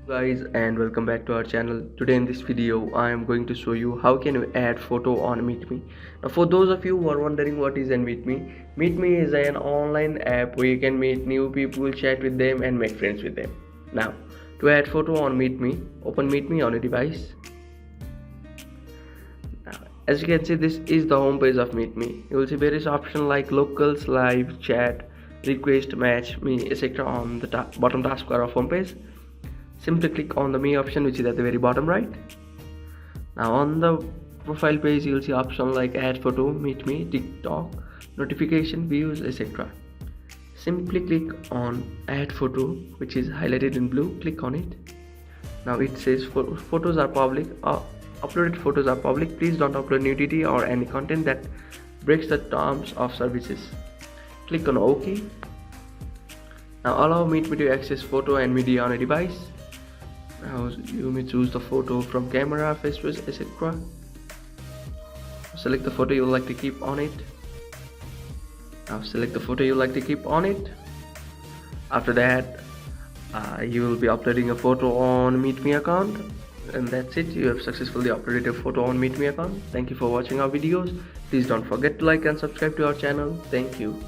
Guys, and welcome back to our channel. Today in this video I am going to show you how can you add photo on MeetMe. Now for those of you who are wondering what is an MeetMe, MeetMe is an online app where you can meet new people, chat with them and make friends with them. Now to add photo on MeetMe, open MeetMe on your device. Now, as you can see, this is the home page of MeetMe. You will see various options like locals, live, chat, request, match, me, etc. on the bottom taskbar of home page. Simply click on the me option, which is at the very bottom right. Now on the profile page you will see options like add photo, meet me, TikTok, notification, views, etc. Simply click on add photo, which is highlighted in blue. Click on it. Now it says photos are public, uploaded photos are public. Please don't upload nudity or any content that breaks the terms of services. Click on OK. Now allow MeetMe to access photo and media on a device. Now you may choose the photo from camera, face, etc. Select the photo you would like to keep on it. Now select the photo you would like to keep on it. After that, you will be uploading a photo on MeetMe account, and that's it. You have successfully uploaded a photo on MeetMe account. Thank you for watching our videos. Please don't forget to like and subscribe to our channel. Thank you.